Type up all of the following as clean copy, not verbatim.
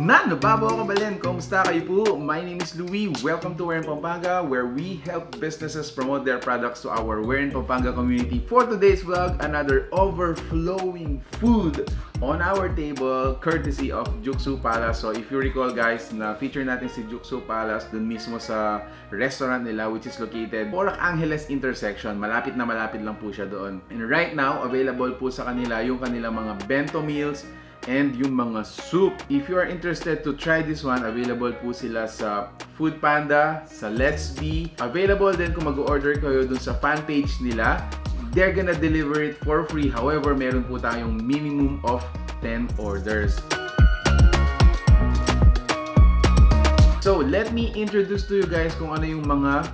Nano, babo ako balin. Kumusta kayo po? My name is Louie. Welcome to We're in Pampanga, where we help businesses promote their products to our We're in Pampanga community. For today's vlog, another overflowing food on our table, courtesy of Deoksu Palace. So if you recall guys, na feature natin si Deoksu Palace dun mismo sa restaurant nila, which is located Cutcut Angeles intersection. Malapit na malapit lang po siya doon. And right now, available po sa kanila yung kanilang mga bento meals and yung mga soup. If you are interested to try this one, available po sila sa Food Panda, sa Let's Be. Available din kung mag-order kayo dun sa fan page nila. They're gonna deliver it for free. However, meron po tayong minimum of 10 orders. So, let me introduce to you guys kung ano yung mga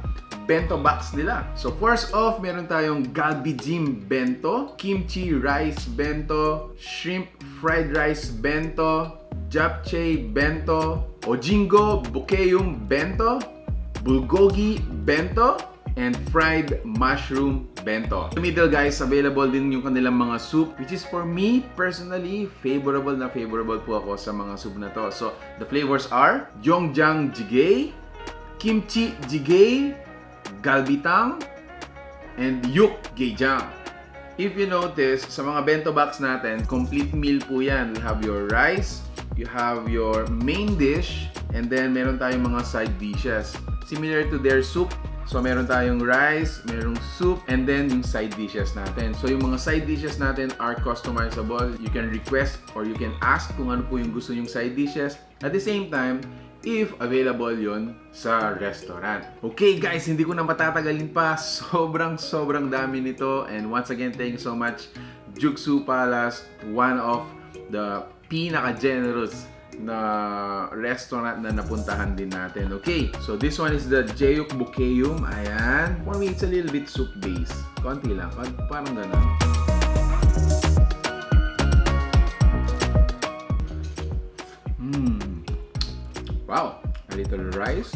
bento box nila. So first off, meron tayong Bldg bento, kimchi rice bento, shrimp fried rice bento, japchae bento, ojingo bukeyum bento, bulgogi bento, and fried mushroom bento. In the middle guys, available din yung kanilang mga soup, which is for me personally favorable po ako sa mga soup na to. So the flavors are Kimchi Kimchi Jjigae, galbitang, and Jjigae. If you notice, sa mga bento box natin, complete meal po yan. We have your rice, you have your main dish, and then meron tayong mga side dishes. Similar to their soup, so meron tayong rice, merong soup, and then yung side dishes natin. So yung mga side dishes natin are customizable. You can request or you can ask kung ano po yung gusto yung side dishes. At the same time, if available yon sa restaurant. Okay guys, hindi ko na matatagalin pa. Sobrang dami nito. And once again, thank you so much Deoksu Palace, one of the pinaka-generous na restaurant na napuntahan din natin. Okay, so this one is the Jeyuk Bukeyum. Ayan. For me, it's a little bit soup based. Konti lang. Parang ganun. Wow, a little rice.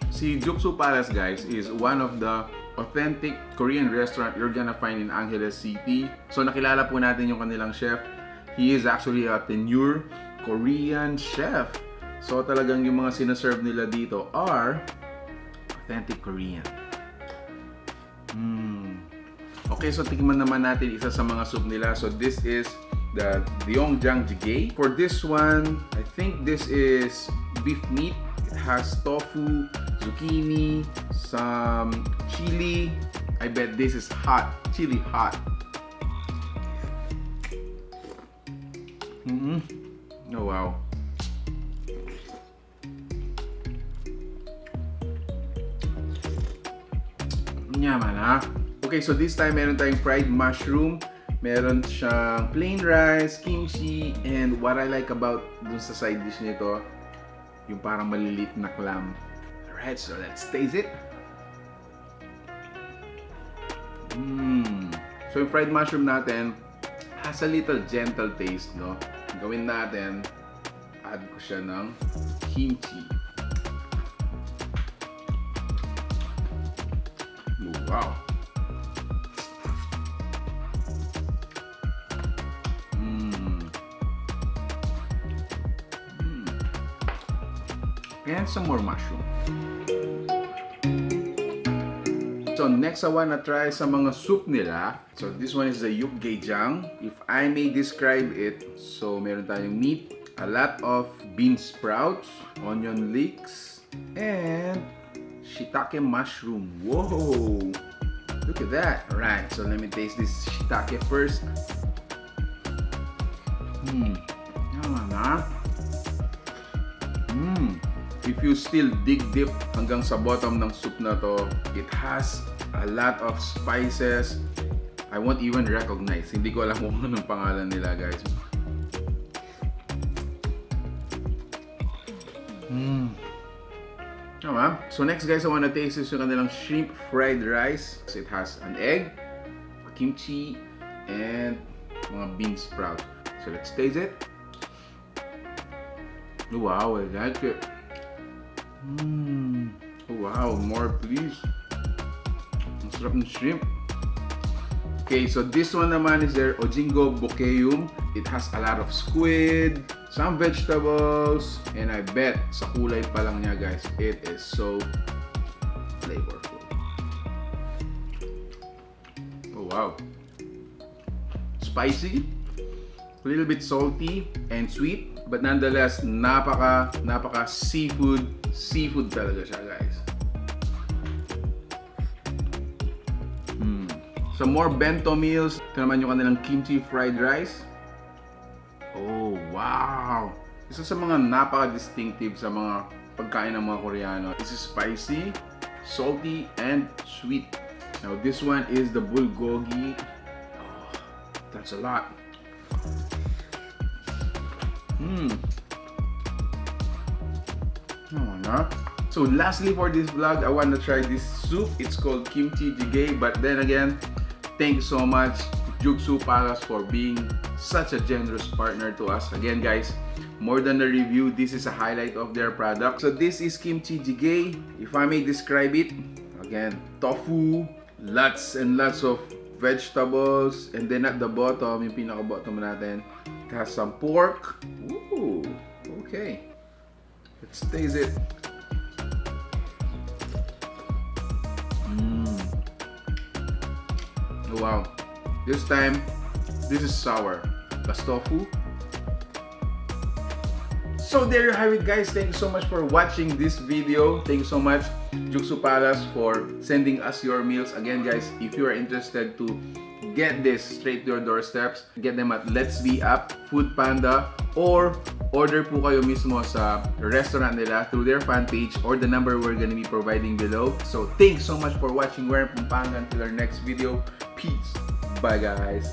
Si Deoksu Palace guys is one of the authentic Korean restaurant you're gonna find in Angeles City. So nakilala po natin yung kanilang chef. He is actually a tenure Korean chef. So talagang yung mga sinaserve nila dito are authentic Korean. Okay, so tikman naman natin isa sa mga soup nila. So this is the Deoksu Jjigae. For this one, I think this is beef meat. It has tofu, zucchini, some chili. I bet this is hot, chili hot. Oh wow. Yaman ha. Okay, so this time meron tayong fried mushroom. Meron siyang plain rice, kimchi, and what I like about dun sa side dish nito, yung parang maliliit na clam. Alright, so let's taste it. So yung fried mushroom natin has a little gentle taste, no? Gawin natin, add ko siya ng kimchi. Wow! And some more mushroom. So next I wanna try sa mga soup nila. So this one is the Jjigae. If I may describe it, so meron tayong meat, a lot of bean sprouts, onion leeks, and shiitake mushroom. Whoa! Look at that. Alright, so let me taste this shiitake first. Yaman ha. If you still dig deep hanggang sa bottom ng soup na to, it has a lot of spices. I won't even recognize. Hindi ko alam kung anong pangalan nila, guys. Tama. So next guys, I wanna taste is yung kanilang shrimp fried rice. It has an egg, kimchi, and mga bean sprout. So let's taste it. Wow, I like it. Oh wow, more please. Ang sarap ng shrimp. Okay, so this one naman is their Ojingo Bokeum. It has a lot of squid, some vegetables, and I bet sa kulay pa lang niya guys, it is so flavorful. Oh wow. Spicy, a little bit salty and sweet, but nonetheless napaka seafood talaga siya guys. Some more bento meals. Ito naman yung kanilang kimchi fried rice. Oh wow, isa sa mga napaka-distinctive sa mga pagkain ng mga Koreano. This is spicy, salty, and sweet. Now this one is the Bldg. Oh, that's a lot. So lastly for this vlog, I want to try this soup. It's called Kimchi Jjigae, but then again, thank you so much Deoksu Palace for being such a generous partner to us. Again guys, more than a review, this is a highlight of their product. So this is Kimchi Jjigae. If I may describe it, again, tofu, lots and lots of vegetables, and then at the bottom, yung pinaka-bottom natin, it has some pork. Ooh, okay. Let's taste it. Oh, wow. This time, this is sour. Plus tofu. So there you have it guys. Thank you so much for watching this video. Thank you so much Deoksu Palace for sending us your meals. Again guys, if you are interested to get this straight to your doorsteps, get them at Let's Be Up, Food Panda, or order po kayo mismo sa restaurant nila through their fan page or the number we're gonna be providing below. So thanks so much for watching. We're in Pampanga. Until our next video. Peace. Bye guys.